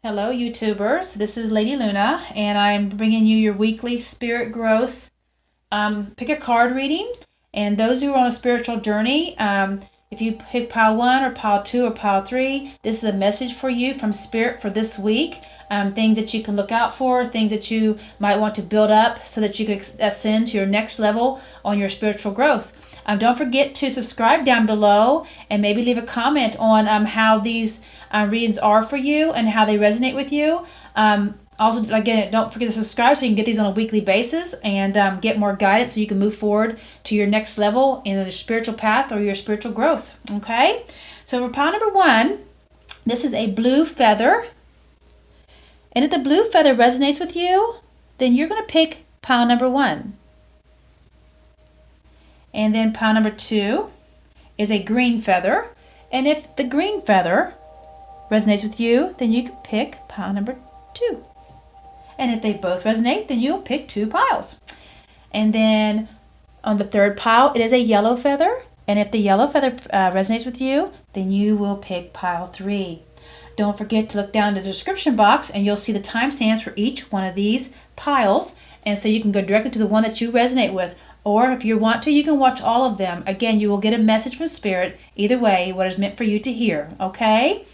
Hello, YouTubers. This is Lady Luna, and I'm bringing you your weekly spirit growth pick a card reading. And those who are on a spiritual journey, if you pick pile 1 or pile 2 or pile 3, this is a message for you from Spirit for this week. Things that you can look out for, things that you might want to build up so that you can ascend to your next level on your spiritual growth. Don't forget to subscribe down below and maybe leave a comment on how these readings are for you and how they resonate with you. Also, again, don't forget to subscribe so you can get these on a weekly basis and get more guidance so you can move forward to your next level in the spiritual path or your spiritual growth. Okay? So for pile number 1, this is a blue feather. And if the blue feather resonates with you, then you're going to pick pile number 1. And then pile number 2 is a green feather. And if the green feather resonates with you, then you can pick pile number 2. And if they both resonate, then you'll pick 2 piles. And then on the 3rd pile, it is a yellow feather. And if the yellow feather resonates with you, then you will pick pile 3. Don't forget to look down in the description box and you'll see the timestamps for each one of these piles. And so you can go directly to the one that you resonate with. Or if you want to, you can watch all of them. Again, you will get a message from Spirit. Either way, what is meant for you to hear. Okay?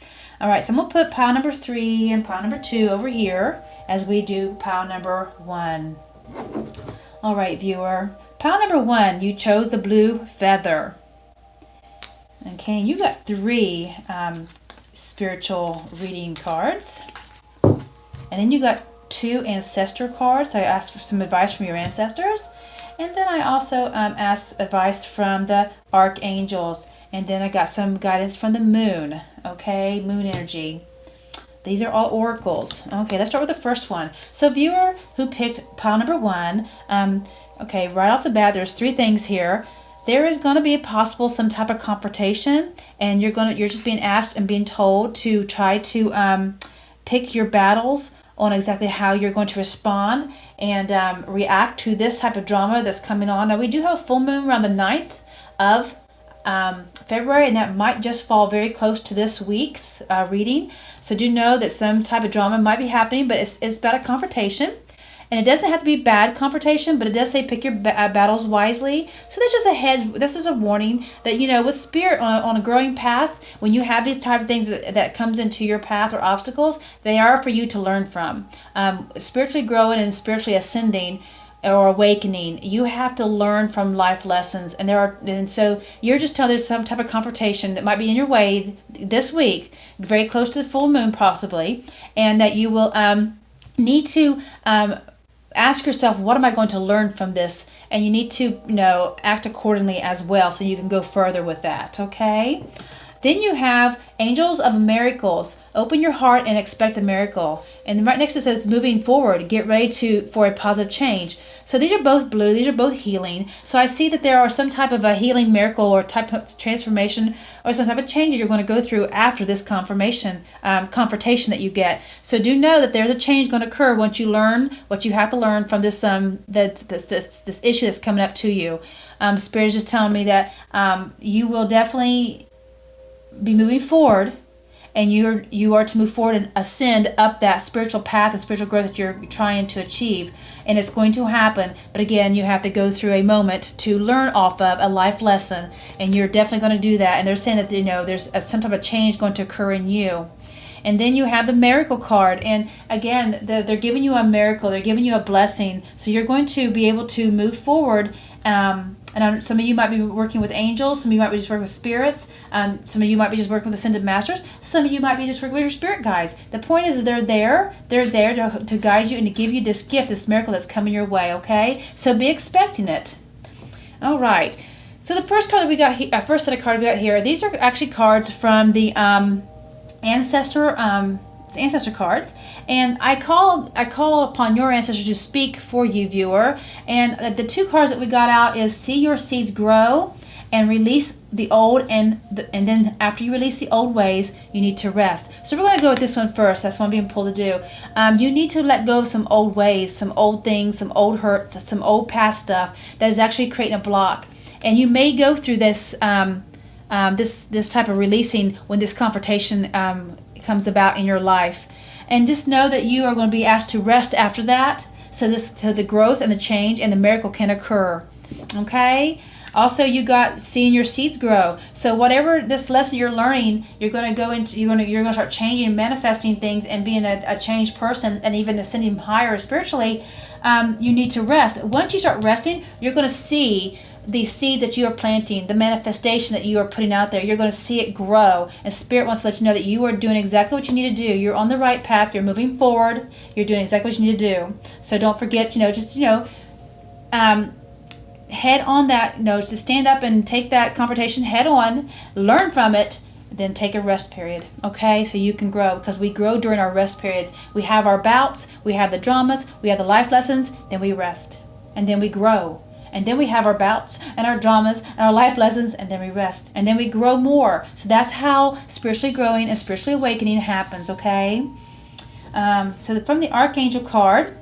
All right, so I'm going to put pile number 3 and pile number 2 over here as we do pile number 1. All right, viewer. Pile number 1, you chose the blue feather. Okay, and you got 3 spiritual reading cards. And then you got 2 ancestor cards. So I asked for some advice from your ancestors. And then I also asked advice from the archangels. And then I got some guidance from the moon. Okay, moon energy. These are all oracles. Okay, let's start with the first one. So viewer who picked pile number 1, okay, right off the bat, there's 3 things here. There is going to be some type of confrontation, and you're just being asked and being told to try to pick your battles on exactly how you're going to respond and react to this type of drama that's coming on. Now, we do have a full moon around the 9th of February, and that might just fall very close to this week's reading. So do know that some type of drama might be happening, but it's about a confrontation. And it doesn't have to be bad confrontation, but it does say pick your battles wisely. So this is a warning that, with Spirit on a growing path, when you have these type of things that comes into your path or obstacles, they are for you to learn from. Spiritually growing and spiritually ascending or awakening, you have to learn from life lessons. And so you're just telling there's some type of confrontation that might be in your way this week, very close to the full moon possibly, and that you will need to ask yourself, what am I going to learn from this? And you need to, act accordingly as well so you can go further with that, okay? Then you have angels of miracles. Open your heart and expect a miracle. And right next it says moving forward, get ready for a positive change. So these are both blue, these are both healing. So I see that there are some type of a healing miracle or type of transformation or some type of changes you're going to go through after this confrontation that you get. So do know that there's a change going to occur once you learn what you have to learn from this this issue that's coming up to you. Spirit is just telling me that you will definitely be moving forward, and you are to move forward and ascend up that spiritual path and spiritual growth that you're trying to achieve, and it's going to happen. But again, you have to go through a moment to learn off of a life lesson, and you're definitely going to do that. And they're saying that there's some type of change going to occur in you. And then you have the miracle card, and again, they're giving you a miracle, they're giving you a blessing, so you're going to be able to move forward. And some of you might be working with angels, some of you might be just working with spirits, some of you might be just working with ascended masters, some of you might be just working with your spirit guides. The point is they're there to guide you and to give you this gift, this miracle that's coming your way, okay? So be expecting it. All right. So the first card that we got here, first set of cards we got here, these are actually cards from the ancestor cards, and I call upon your ancestors to speak for you, viewer. And the 2 cards that we got out is see your seeds grow and release the old, and then after you release the old ways, you need to rest. So we're going to go with this one first. That's what I'm being pulled to do. You need to let go of some old ways, some old things, some old hurts, some old past stuff that is actually creating a block. And you may go through this this type of releasing when this confrontation comes about in your life. And just know that you are going to be asked to rest after that, so the growth and the change and the miracle can occur. Okay? Also, you got seeing your seeds grow. So whatever this lesson you're learning, you're going to go into, you're going to start changing and manifesting things and being a changed person and even ascending higher spiritually. You need to rest. Once you start resting, you're going to see the seed that you are planting, the manifestation that you are putting out there. You're going to see it grow. And Spirit wants to let you know that you are doing exactly what you need to do. You're on the right path. You're moving forward. You're doing exactly what you need to do. So don't forget, head on that, to stand up and take that confrontation head on, learn from it, then take a rest period. Okay, so you can grow, because we grow during our rest periods. We have our bouts, we have the dramas, we have the life lessons, then we rest, and then we grow. And then we have our bouts and our dramas and our life lessons, and then we rest. And then we grow more. So that's how spiritually growing and spiritually awakening happens, okay? So from the Archangel card,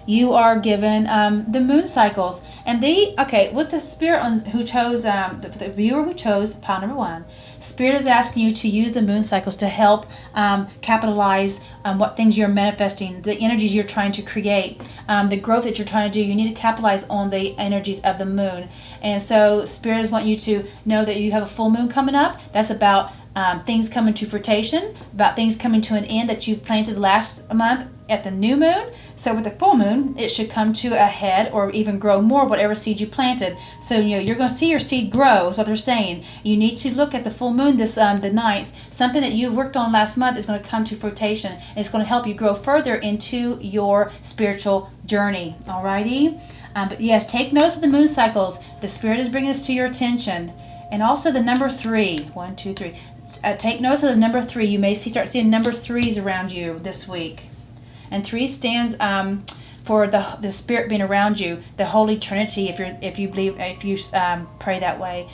you are given the moon cycles. And with the Spirit who chose, the viewer who chose pile number 1, Spirit is asking you to use the moon cycles to help capitalize what things you're manifesting, the energies you're trying to create, the growth that you're trying to do. You need to capitalize on the energies of the moon. And so Spirit is wanting you to know that you have a full moon coming up. That's about things coming to fruition, about things coming to an end that you've planted last month at the new moon. So with the full moon, it should come to a head or even grow more, whatever seed you planted. So you're going to see your seed grow, is what they're saying. You need to look at the full moon this the 9th. Something that you worked on last month is going to come to fruition, and it's going to help you grow further into your spiritual journey. Alrighty? But yes, take notes of the moon cycles. The Spirit is bringing this to your attention. And also the number 3. 1, 2, 3. Take notes of the number 3. You may start seeing number 3s around you this week. And 3 stands for the Spirit being around you, the Holy Trinity. If you pray that way.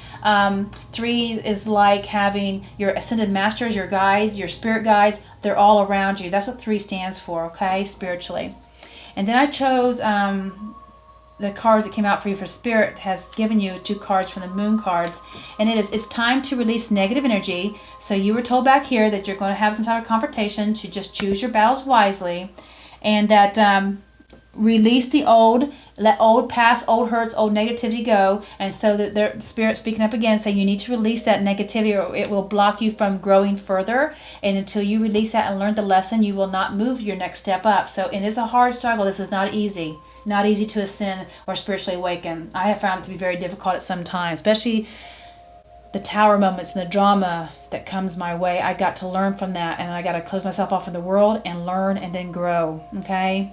3 is like having your ascended masters, your guides, your spirit guides. They're all around you. That's what 3 stands for. Okay, spiritually. And then I chose the cards that came out for you. For Spirit has given you 2 cards from the moon cards, and it's time to release negative energy. So you were told back here that you're going to have some type of confrontation, to just choose your battles wisely, and that release the old, let old past, old hurts, old negativity go. And so that the Spirit speaking up again, saying you need to release that negativity, or it will block you from growing further. And until you release that and learn the lesson, you will not move your next step up. So it is a hard struggle. This is not easy. Not easy to ascend or spiritually awaken. I have found it to be very difficult at some times, especially the tower moments and the drama that comes my way. I got to learn from that, and I got to close myself off from the world and learn and then grow. Okay?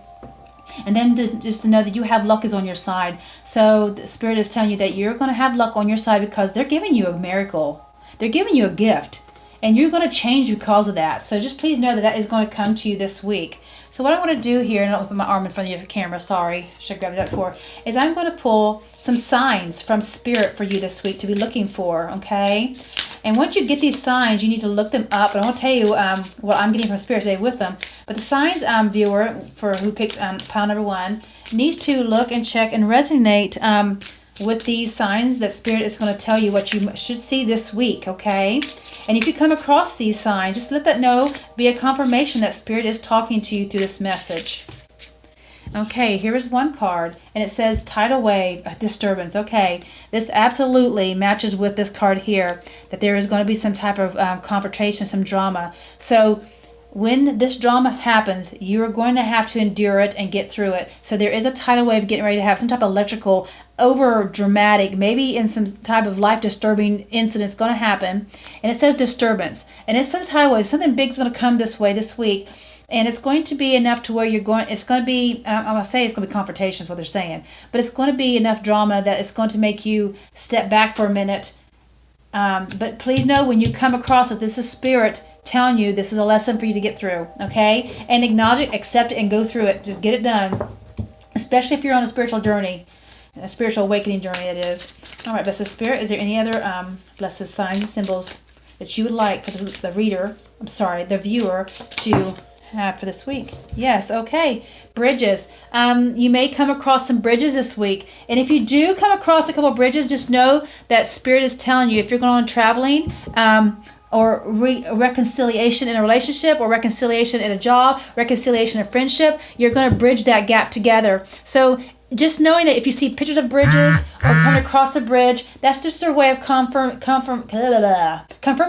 And then just to know that you have luck is on your side. So the Spirit is telling you that you're going to have luck on your side, because they're giving you a miracle. They're giving you a gift, and you're going to change because of that. So just please know that that is going to come to you this week. So what I want to do here, and I'll put my arm in front of you for camera, sorry, should have grabbed that before, is I'm going to pull some signs from Spirit for you this week to be looking for, okay? And once you get these signs, you need to look them up, and I won't tell you what I'm getting from Spirit today with them. But the signs viewer, for who picked pile number 1, needs to look and check and resonate with these signs that Spirit is going to tell you what you should see this week, okay? And if you come across these signs, just let that know, be a confirmation that Spirit is talking to you through this message. Okay, here is one card, and it says tidal wave, disturbance. Okay, this absolutely matches with this card here, that there is going to be some type of confrontation, some drama. So when this drama happens, you are going to have to endure it and get through it. So there is a tidal wave getting ready to have some type of electrical, over dramatic, maybe in some type of life disturbing incidents going to happen. And it says disturbance. And it says tidal wave. Something big is going to come this way this week. And it's going to be enough to where you're going, it's going to be, I'm going to say it's going to be confrontation is what they're saying. But it's going to be enough drama that it's going to make you step back for a minute. But please know, when you come across it, this is Spirit telling you this is a lesson for you to get through, okay? And acknowledge it, accept it, and go through it. Just get it done, especially if you're on a spiritual journey, a spiritual awakening journey, it is. All right, blessed Spirit, is there any other blessed signs and symbols that you would like for the viewer to have for this week? Yes, okay. Bridges. You may come across some bridges this week. And if you do come across a couple of bridges, just know that Spirit is telling you, if you're going on traveling, or reconciliation in a relationship, or reconciliation in a job, reconciliation in a friendship, you're going to bridge that gap together. So just knowing that if you see pictures of bridges or coming across the bridge, that's just their way of confirming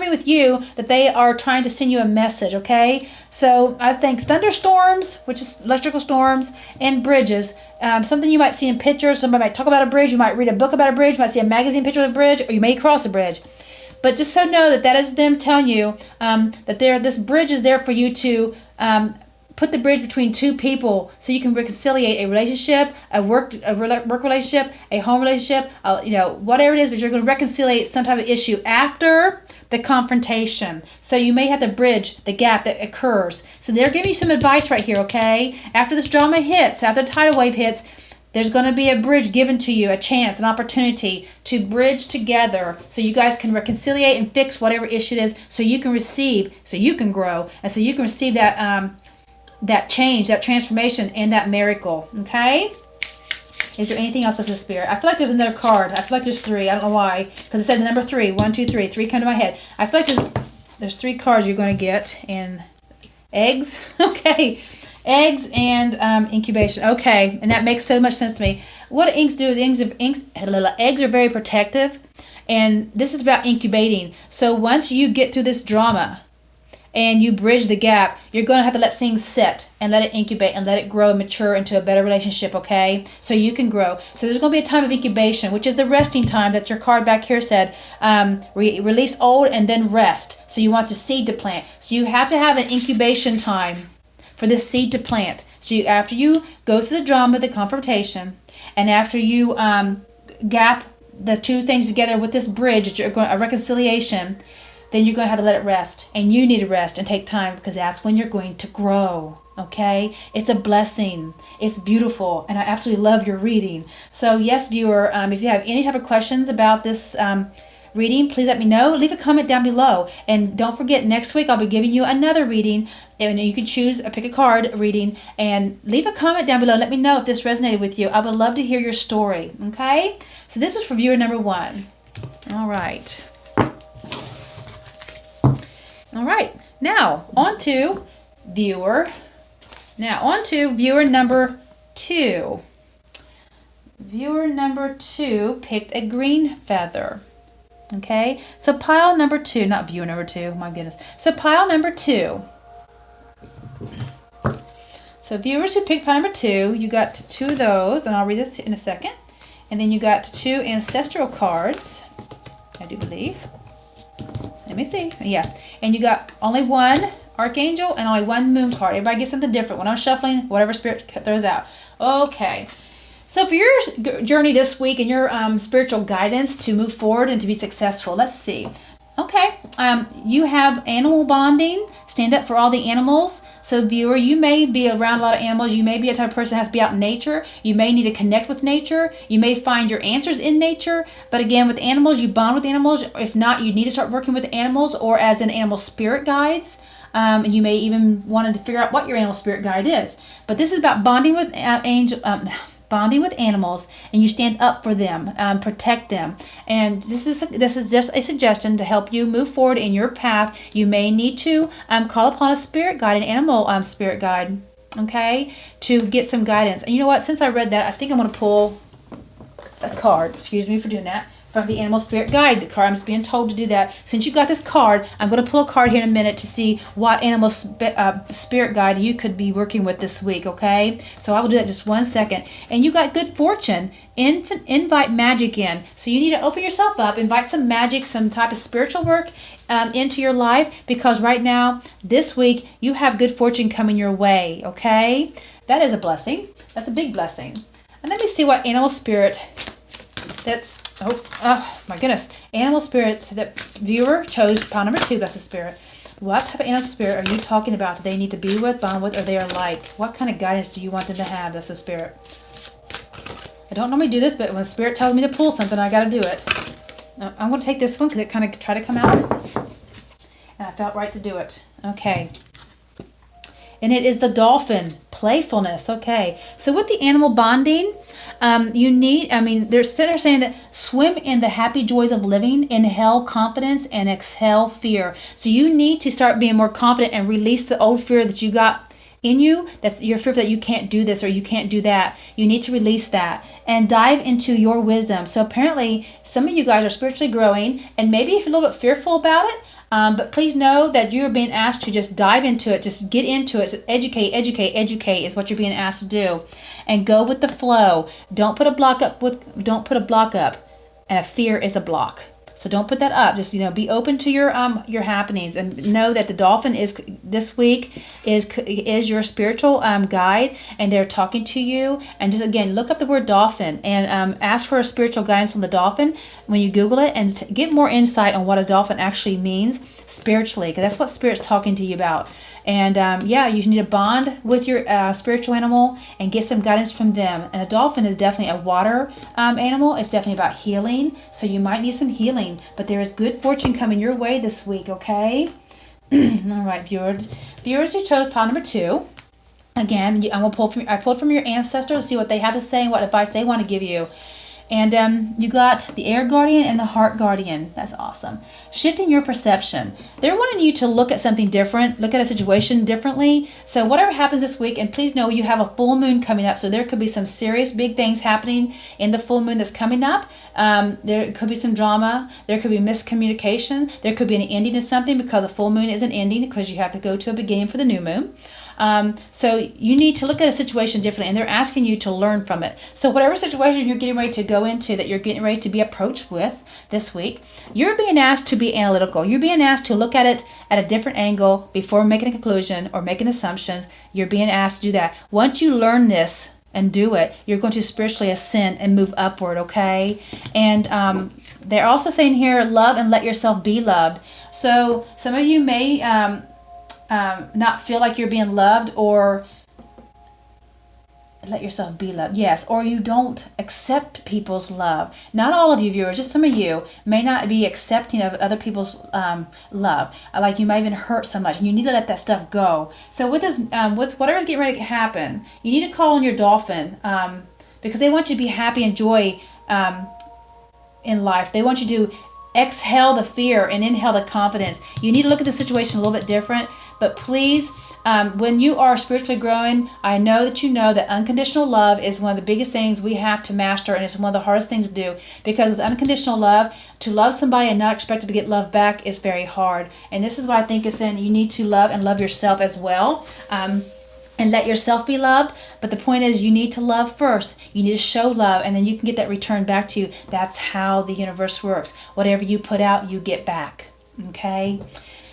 with you that they are trying to send you a message, okay? So I think thunderstorms, which is electrical storms, and bridges, something you might see in pictures. Somebody might talk about a bridge. You might read a book about a bridge. You might see a magazine picture of a bridge, or you may cross a bridge. But just so know that is them telling you that this bridge is there for you to put the bridge between two people, so you can reconciliate a relationship, a work relationship, a home relationship, whatever it is. But you're going to reconciliate some type of issue after the confrontation. So you may have to bridge the gap that occurs. So they're giving you some advice right here, okay? After this drama hits, after the tidal wave hits, there's going to be a bridge given to you, a chance, an opportunity to bridge together so you guys can reconciliate and fix whatever issue it is, so you can receive, so you can grow, and so you can receive that change, that transformation, and that miracle, okay? Is there anything else with the Spirit? I feel like there's another card. I feel like there's three. I don't know why, because it said the number 3. 1, 2, 3. 3 come to my head. I feel like there's 3 cards you're going to get, and eggs, okay. Eggs and incubation. Okay, and that makes so much sense to me. What eggs do is eggs are very protective, and this is about incubating. So once you get through this drama and you bridge the gap, you're going to have to let things sit and let it incubate and let it grow and mature into a better relationship, okay? So you can grow. So there's going to be a time of incubation, which is the resting time that your card back here said. Release old and then rest. So you want the seed to plant. So you have to have an incubation time for this seed to plant. So after you go through the drama, the confrontation, and after you gap the two things together with this bridge, a reconciliation, then you're going to have to let it rest. And you need to rest and take time, because that's when you're going to grow, okay? It's a blessing. It's beautiful, and I absolutely love your reading. So yes, viewer, if you have any type of questions about this reading, please let me know. Leave a comment down below. And don't forget, next week I'll be giving you another reading, and you can choose pick a card reading, and leave a comment down below. Let me know if this resonated with you. I would love to hear your story, okay? So this was for viewer number 1. All right. Now on to viewer number 2. Viewer number 2 picked a green feather. Okay, so pile number 2, not viewer number 2, my goodness. So pile number 2. So viewers who picked pile number 2, you got 2 of those, and I'll read this in a second. And then you got 2 ancestral cards, I do believe. Let me see. Yeah, and you got only 1 archangel and only 1 moon card. Everybody gets something different. When I'm shuffling, whatever spirit throws out. Okay. So for your journey this week and your spiritual guidance to move forward and to be successful, let's see. Okay, you have animal bonding. Stand up for all the animals. So viewer, you may be around a lot of animals. You may be a type of person that has to be out in nature. You may need to connect with nature. You may find your answers in nature. But again, with animals, you bond with animals. If not, you need to start working with animals or as an animal spirit guides. And you may even want to figure out what your animal spirit guide is. But this is about bonding with bonding with animals, and you stand up for them, protect them. And this is just a suggestion to help you move forward in your path. You may need to call upon a spirit guide, an animal spirit guide, okay, to get some guidance. And you know what? Since I read that, I think I'm going to pull a card. Excuse me for doing that. From the Animal Spirit Guide card. I'm just being told to do that. Since you got this card, I'm going to pull a card here in a minute to see what animal spirit guide you could be working with this week, okay? So I will do that in just 1 second. And you got good fortune. Invite magic in. So you need to open yourself up, invite some magic, some type of spiritual work into your life, because right now, this week, you have good fortune coming your way, okay? That is a blessing. That's a big blessing. And let me see what animal spirit that's, oh my goodness. Animal spirits that viewer chose pile number 2, blessed spirit. What type of animal spirit are you talking about that they need to be with, bond with, or they are like? What kind of guidance do you want them to have, blessed spirit? I don't normally do this, but when spirit tells me to pull something, I got to do it. Now, I'm going to take this one because it kind of tried to come out. And I felt right to do it. Okay. And it is the dolphin. playfulness. Okay. So with the animal bonding, they're saying that swim in the happy joys of living, inhale confidence, and exhale fear. So you need to start being more confident and release the old fear that you got in you. That's your fear that you can't do this or you can't do that. You need to release that and dive into your wisdom. So apparently some of you guys are spiritually growing, and maybe if you're a little bit fearful about it, but please know that you're being asked to just dive into it, just get into it. So educate is what you're being asked to do, and go with the flow. Don't put a block up. And a fear is a block. So don't put that up. Just be open to your happenings, and know that the dolphin is this week is your spiritual guide, and they're talking to you. And just again, look up the word dolphin and ask for a spiritual guidance from the dolphin when you Google it, and get more insight on what a dolphin actually means spiritually, because that's what Spirit's talking to you about. And you need to bond with your spiritual animal and get some guidance from them. And a dolphin is definitely a water animal. It's definitely about healing. So you might need some healing. But there is good fortune coming your way this week, okay? All right, viewers who chose pile number 2. Again, I pulled from your ancestor to see what they had to say and what advice they want to give you. And you got the air guardian and the heart guardian. That's awesome. Shifting your perception. They're wanting you to look at something different, look at a situation differently. So whatever happens this week, and please know you have a full moon coming up. So there could be some serious big things happening in the full moon that's coming up. There could be some drama. There could be miscommunication. There could be an ending to something, because a full moon is an ending, because you have to go to a beginning for the new moon. So you need to look at a situation differently, and they're asking you to learn from it. So whatever situation you're getting ready to go into, that you're getting ready to be approached with this week, you're being asked to be analytical. You're being asked to look at it at a different angle before making a conclusion or making assumptions. You're being asked to do that. Once you learn this and do it, you're going to spiritually ascend and move upward, okay? And they're also saying here, love and let yourself be loved. So some of you may not feel like you're being loved, or let yourself be loved. Yes, or you don't accept people's love. Not all of you viewers, just some of you may not be accepting of other people's love. Like you might even hurt so much, and you need to let that stuff go. So with this, with whatever's getting ready to happen, you need to call on your dolphin, because they want you to be happy and joy in life. They want you to exhale the fear and inhale the confidence. You need to look at the situation a little bit different. But please, when you are spiritually growing, I know that you know that unconditional love is one of the biggest things we have to master, and it's one of the hardest things to do, because with unconditional love, to love somebody and not expect to get love back is very hard. And this is why I think it's saying you need to love and love yourself as well. And let yourself be loved. But the point is, you need to love first. You need to show love, and then you can get that return back to you. That's how the universe works. Whatever you put out, you get back. Okay?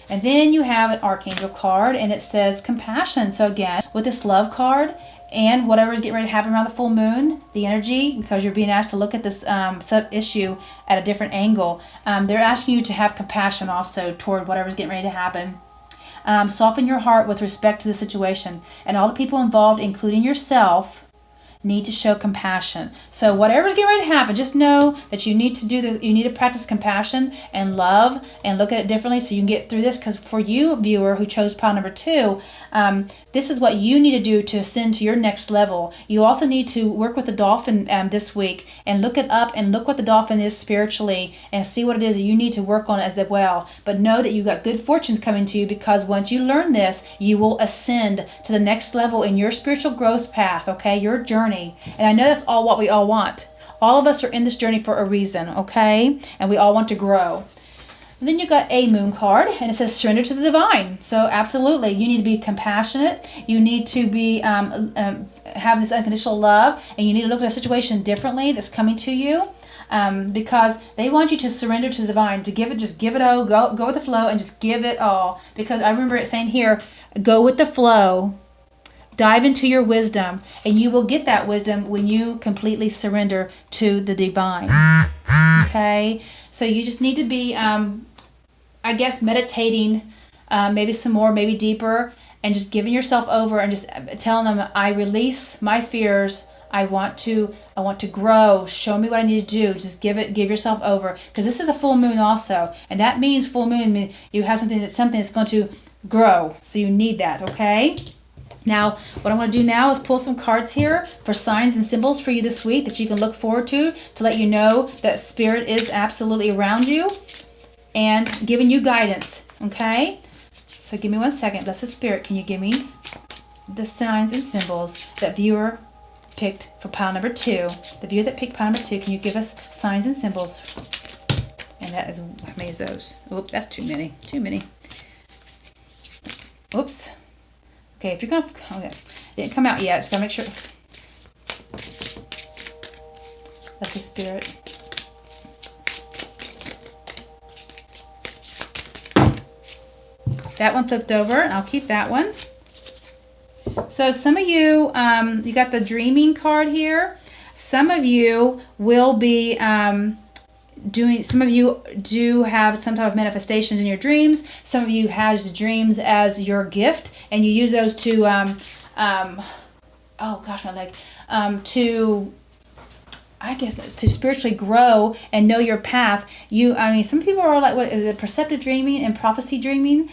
And then you have an archangel card, and it says compassion. So again, with this love card and whatever is getting ready to happen around the full moon, the energy, because you're being asked to look at this issue at a different angle, they're asking you to have compassion also toward whatever's getting ready to happen. Soften your heart with respect to the situation, and all the people involved, including yourself, need to show compassion. So whatever's getting ready to happen, just know that you need to do this. You need to practice compassion and love and look at it differently so you can get through this. Because for you, viewer, who chose pile number 2, this is what you need to do to ascend to your next level. You also need to work with the dolphin this week and look it up and look what the dolphin is spiritually and see what it is that you need to work on as well. But know that you've got good fortunes coming to you, because once you learn this, you will ascend to the next level in your spiritual growth path, okay? Your journey. And I know that's all what we all want. All of us are in this journey for a reason, okay? And we all want to grow. And then you got a moon card, and it says surrender to the divine. So absolutely, you need to be compassionate. You need to be having this unconditional love, and you need to look at a situation differently that's coming to you, because they want you to surrender to the divine, to give it, just give it all, go with the flow, and just give it all. Because I remember it saying here, go with the flow. Dive into your wisdom, and you will get that wisdom when you completely surrender to the divine. Okay? So you just need to be, I guess, meditating, maybe some more, maybe deeper, and just giving yourself over and just telling them, I release my fears. I want to grow. Show me what I need to do. Just give yourself over. Because this is a full moon also. And that means full moon, you have something that's going to grow. So you need that, okay? Now, what I'm going to do now is pull some cards here for signs and symbols for you this week that you can look forward to let you know that Spirit is absolutely around you and giving you guidance, okay? So give me 1 second. Blessed Spirit, can you give me the signs and symbols that viewer picked for pile number 2? The viewer that picked pile number 2, can you give us signs and symbols? And that is, how many is those? Oop, that's too many. Too many. Oops. Okay, if you're going to... Okay, it didn't come out yet, so gotta make sure. That's the Spirit. That one flipped over, and I'll keep that one. So some of you, you got the dreaming card here. Some of you will be... some of you do have some type of manifestations in your dreams. Some of you have the dreams as your gift, and you use those to, oh gosh, my leg, to spiritually grow and know your path. Some people are like, what is it, perceptive dreaming and prophecy dreaming.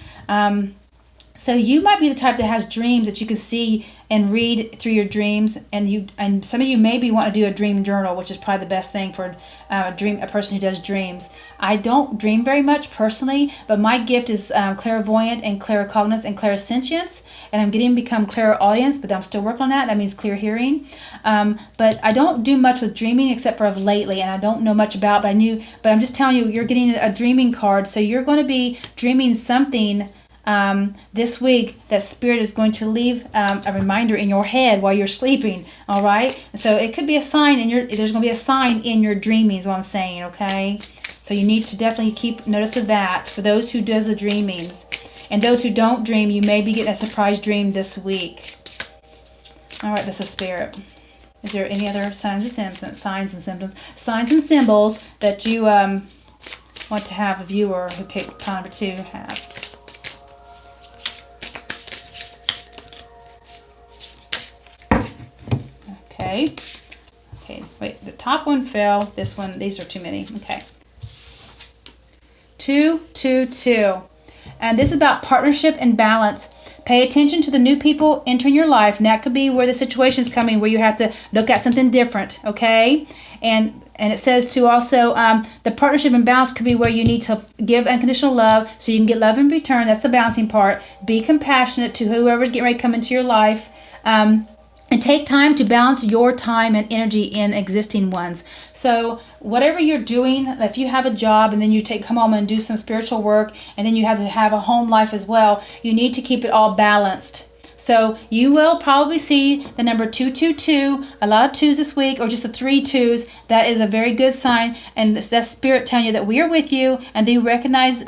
So you might be the type that has dreams that you can see and read through your dreams, and some of you maybe want to do a dream journal, which is probably the best thing for a person who does dreams. I don't dream very much personally, but my gift is clairvoyant and claircognizance and clairsentience, and I'm getting to become clairaudience, but I'm still working on that. That means clear hearing. But I don't do much with dreaming except for of lately, and I don't know much about. But I'm just telling you, you're getting a dreaming card, so you're going to be dreaming something this week that Spirit is going to leave a reminder in your head while you're sleeping. All right, so it could be a sign there's going to be a sign in your dreaming is what I'm saying. Okay, so you need to definitely keep notice of that for those who does the dreamings, and those who don't dream, you may be getting a surprise dream this week. All right, that's a Spirit. Is there any other signs and symbols that you want to have a viewer who picked pile number 2 have? Okay, wait, the top one fell. This one, these are too many. Okay. 2, 2, 2. And this is about partnership and balance. Pay attention to the new people entering your life, and that could be where the situation is coming, where you have to look at something different, okay? And it says to also, the partnership and balance could be where you need to give unconditional love so you can get love in return. That's the balancing part. Be compassionate to whoever's getting ready to come into your life. And take time to balance your time and energy in existing ones. So whatever you're doing, if you have a job and then you come home and do some spiritual work, and then you have to have a home life as well, you need to keep it all balanced. So you will probably see the number 222, a lot of 2s this week, or just the 3 2s. That is a very good sign, and that's Spirit telling you that we are with you, and they recognize,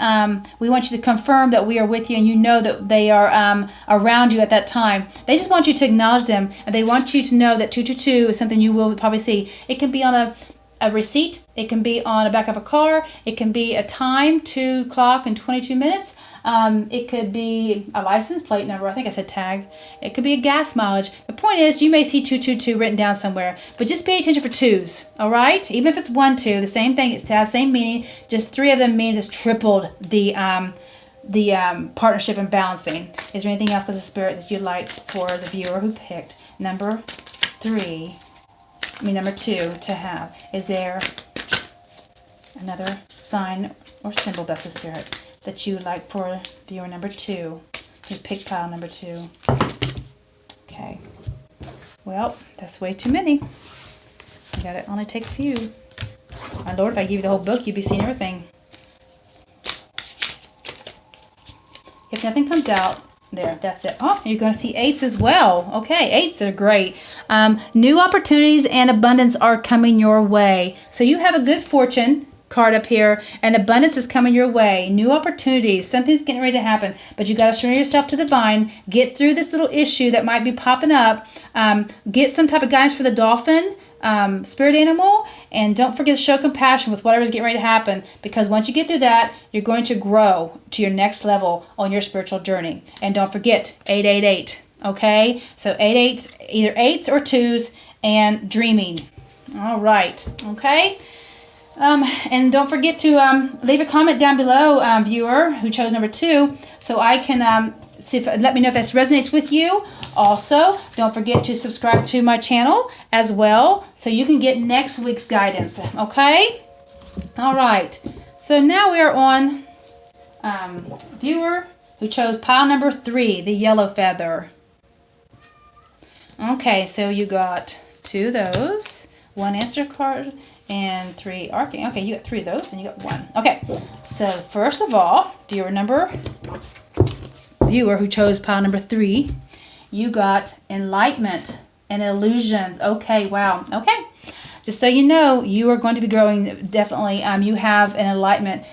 we want you to confirm that we are with you, and you know that they are around you at that time. They just want you to acknowledge them, and they want you to know that 222 is something you will probably see. It can be on a receipt, it can be on the back of a car, it can be a time, 2 o'clock and 22 minutes. It could be a license plate number. I think I said tag. It could be a gas mileage. The point is, you may see 222 written down somewhere, but just pay attention for 2s. All right, even if it's 1 2, the same thing. It has the same meaning. Just 3 of them means it's tripled the partnership and balancing. Is there anything else as a Spirit that you'd like for the viewer who picked number 2 to have? Is there another sign or symbol, Blessed Spirit, that you would like for viewer number 2 who picked pile number 2? Okay. Well, that's way too many. You gotta only take a few. My Lord, if I give you the whole book, you'd be seeing everything. If nothing comes out, there, that's it. Oh, you're going to see 8s as well. Okay, 8s are great. New opportunities and abundance are coming your way. So you have a good fortune card up here, and abundance is coming your way. New opportunities, something's getting ready to happen, but you got to surrender yourself to the divine. Get through this little issue that might be popping up. Get some type of guidance for the dolphin, spirit animal, and don't forget to show compassion with whatever's getting ready to happen, because once you get through that, you're going to grow to your next level on your spiritual journey. And don't forget 888. Okay, so 8 8s, either 8s or 2s, and dreaming. All right. Okay. And don't forget to leave a comment down below, viewer who chose number 2, so I can let me know if this resonates with you. Also, don't forget to subscribe to my channel as well so you can get next week's guidance. Okay? All right. So now we are on viewer who chose pile number 3, the yellow feather. Okay, so you got 2 of those, 1 answer card, and 3 arcane. Okay, you got 3 of those, and you got 1. Okay, so first of all, viewer who chose pile number 3, you got enlightenment and illusions. Okay, wow. Okay, just so you know, you are going to be growing. Definitely, you have an enlightenment.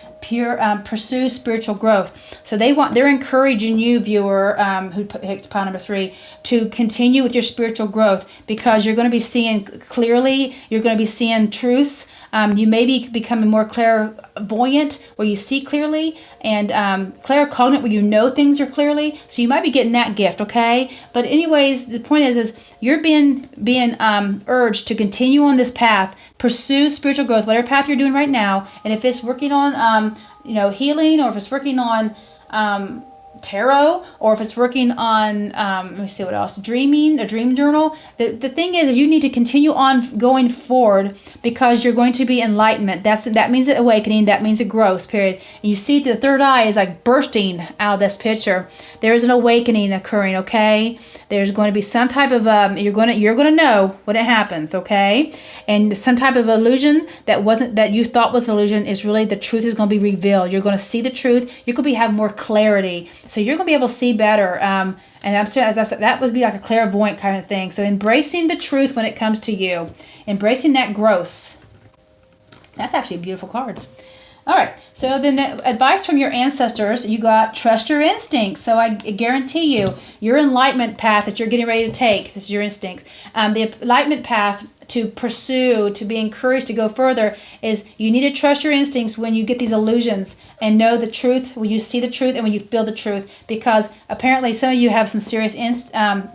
Pursue spiritual growth. So they're encouraging you, viewer, who picked pile number 3, to continue with your spiritual growth, because you're going to be seeing clearly. You're going to be seeing truths. You may be becoming more clairvoyant, where you see clearly, and claircognate, where you know things are clearly. So you might be getting that gift, okay? But anyways, the point is you're being urged to continue on this path, pursue spiritual growth, whatever path you're doing right now. And if it's working on, healing, or if it's working on tarot, or if it's working on, let me see what else, dreaming, a dream journal. The thing is you need to continue on going forward, because you're going to be enlightenment. That means an awakening. That means a growth period. And you see the third eye is like bursting out of this picture. There is an awakening occurring, okay? There's going to be some type of, you're going to know when it happens, okay? And some type of illusion that you thought was illusion is really the truth is going to be revealed. You're going to see the truth. You're going to have more clarity. So you're going to be able to see better. And I'm saying, as I said, that would be like a clairvoyant kind of thing. So embracing the truth when it comes to you. Embracing that growth. That's actually beautiful cards. All right. So then the advice from your ancestors, you got trust your instincts. So I guarantee you, your enlightenment path that you're getting ready to take, this is your instincts. The enlightenment path to pursue, to be encouraged to go further, is you need to trust your instincts when you get these illusions, and know the truth when you see the truth and when you feel the truth, because apparently some of you have some serious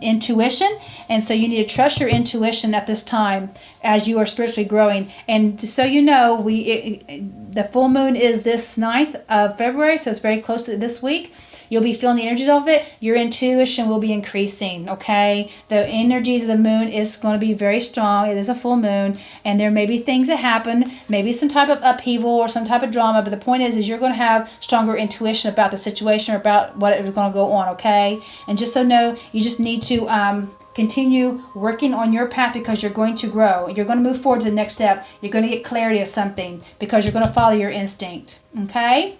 intuition, and so you need to trust your intuition at this time as you are spiritually growing. And so you know, the full moon is this 9th of February, so it's very close to this week. You'll be feeling the energies of it. Your intuition will be increasing, okay? The energies of the moon is going to be very strong. It is a full moon, and there may be things that happen, maybe some type of upheaval or some type of drama, but the point is you're going to have stronger intuition about the situation, or about what is going to go on, okay? And just so know, you just need to continue working on your path, because you're going to grow. You're going to move forward to the next step. You're going to get clarity of something, because you're going to follow your instinct, okay?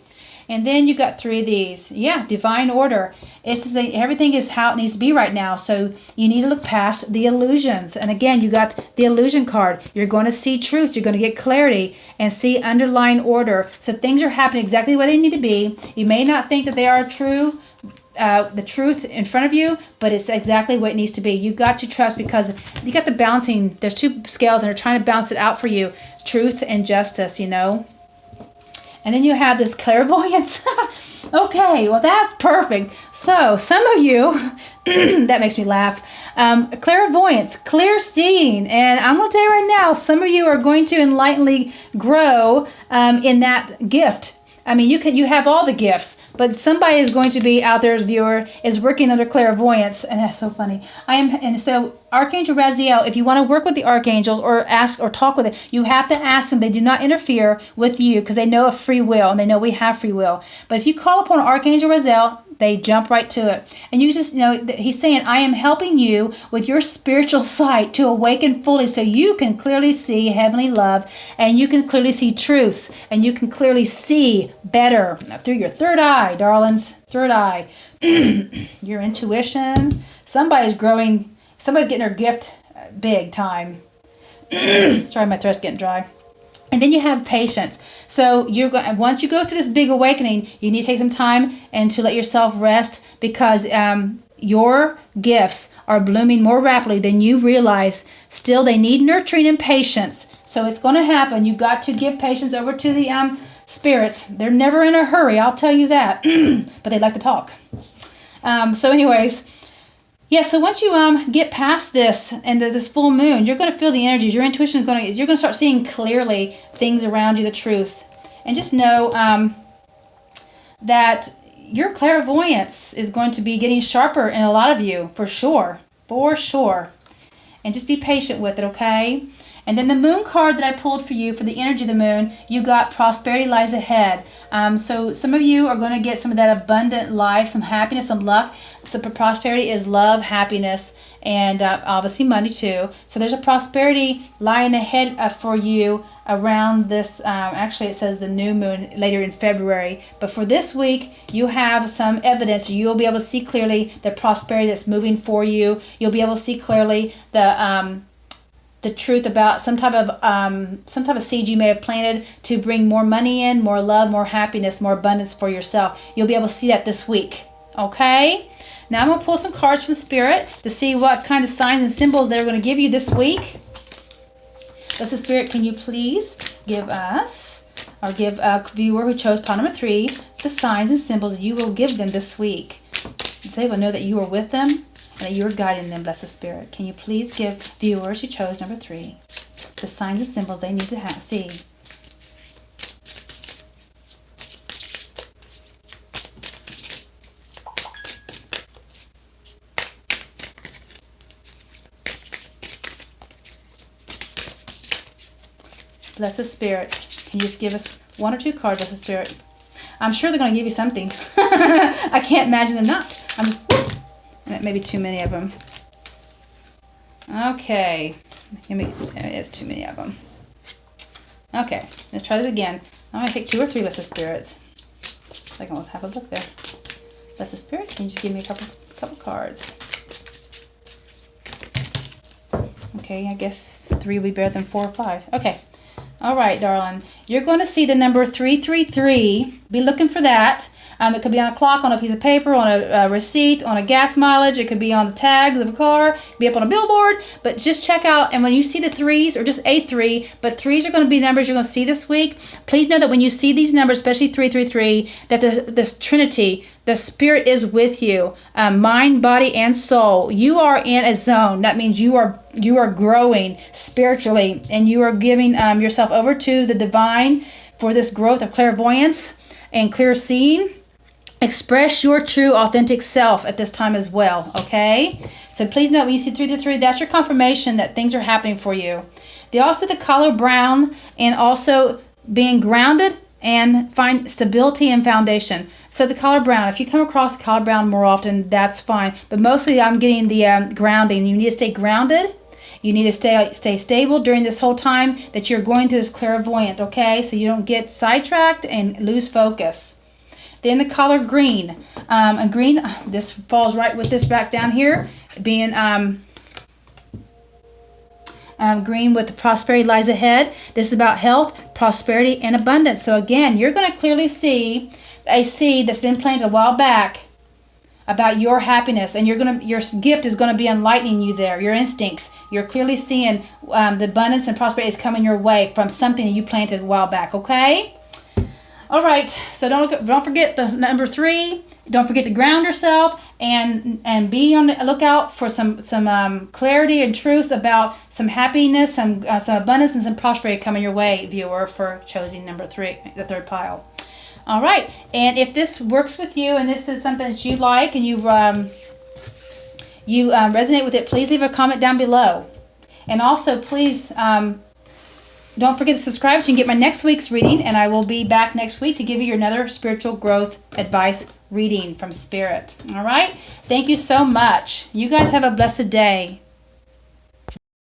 And then you got 3 of these. Yeah, divine order. It's just like everything is how it needs to be right now. So you need to look past the illusions. And again, you got the illusion card. You're going to see truth. You're going to get clarity and see underlying order. So things are happening exactly the way they need to be. You may not think that they are true, the truth in front of you, but it's exactly what it needs to be. You got to trust, because you got the balancing. There's 2 scales, and they're trying to balance it out for you. Truth and justice, you know. And then you have this clairvoyance. Okay, well, that's perfect. So some of you, that makes me laugh. Clairvoyance, clear seeing. And I'm going to tell you right now, some of you are going to enlighteningly grow in that gift. I mean, you have all the gifts, but somebody is going to be out there, as a viewer, is working under clairvoyance, and that's so funny. And so Archangel Raziel, if you want to work with the archangels or ask or talk with it, you have to ask them. They do not interfere with you, because they know of free will, and they know we have free will. But if you call upon Archangel Raziel, they jump right to it. And you just know that he's saying, I am helping you with your spiritual sight to awaken fully, so you can clearly see heavenly love, and you can clearly see truths, and you can clearly see better through your third eye, darlings. Third eye. Your intuition. Somebody's growing. Somebody's getting their gift big time. Sorry, my throat's getting dry. And then you have patience. So once you go through this big awakening, you need to take some time and to let yourself rest, because your gifts are blooming more rapidly than you realize. Still, they need nurturing and patience. So it's going to happen. You got to give patience over to the spirits. They're never in a hurry, I'll tell you that. But they like to talk. So anyways, yeah, so once you get past this and this full moon, you're going to feel the energies. Your intuition you're going to start seeing clearly things around you, the truths. And just know that your clairvoyance is going to be getting sharper in a lot of you, for sure. For sure. And just be patient with it, okay? And then the moon card that I pulled for you, for the energy of the moon, you got prosperity lies ahead. So some of you are going to get some of that abundant life, some happiness, some luck. So prosperity is love, happiness, and obviously money too. So there's a prosperity lying ahead for you around this, actually it says the new moon later in February. But for this week, you have some evidence. You'll be able to see clearly the prosperity that's moving for you. You'll be able to see clearly the truth about some type of seed you may have planted to bring more money in, more love, more happiness, more abundance for yourself. You'll be able to see that this week. Okay? Now I'm going to pull some cards from Spirit to see what kind of signs and symbols they're going to give you this week. Blessed Spirit, can you please give us, or give a viewer who chose pile number 3, the signs and symbols you will give them this week. They will know that you are with them and that you are guiding them, Blessed Spirit. Can you please give viewers who chose number 3 the signs and symbols they need to see? Blessed Spirit, can you just give us 1 or 2 cards, Blessed Spirit? I'm sure they're going to give you something. I can't imagine them not. I'm just, maybe too many of them. Okay. It's too many of them. Okay, let's try this again. I'm going to take 2 or 3, Blessed Spirits. I can almost have a look there. Blessed Spirit, can you just give me a couple cards? Okay, I guess 3 will be better than 4 or 5. Okay. All right, darling. You're going to see the number 333. Be looking for that. It could be on a clock, on a piece of paper, on a receipt, on a gas mileage. It could be on the tags of a car. It could be up on a billboard. But just check out, and when you see the 3s, or just a 3, but 3s are going to be numbers you're going to see this week. Please know that when you see these numbers, especially 333, that this Trinity, the Spirit is with you, mind, body, and soul. You are in a zone. That means you are growing spiritually, and you are giving yourself over to the divine for this growth of clairvoyance and clear seeing. Express your true, authentic self at this time as well, okay? So please note when you see 333, that's your confirmation that things are happening for you. They also the color brown, and also being grounded and find stability and foundation. So the color brown, if you come across color brown more often, that's fine. But mostly I'm getting the grounding. You need to stay grounded. You need to stay stable during this whole time that you're going through this clairvoyant, okay? So you don't get sidetracked and lose focus. Then the color green. And green, this falls right with this back down here, being green with the prosperity lies ahead. This is about health, prosperity, and abundance. So again, you're going to clearly see a seed that's been planted a while back about your happiness, and your gift is going to be enlightening you there. Your instincts. You're clearly seeing the abundance and prosperity is coming your way from something that you planted a while back. Okay. All right. So don't forget the number 3. Don't forget to ground yourself and be on the lookout for some clarity and truth about some happiness, some abundance, and some prosperity coming your way, viewer, for choosing number 3, the 3rd pile. All right, and if this works with you and this is something that you like and you resonate with it, please leave a comment down below. And also, please don't forget to subscribe so you can get my next week's reading, and I will be back next week to give you another spiritual growth advice reading from Spirit. All right, thank you so much. You guys have a blessed day.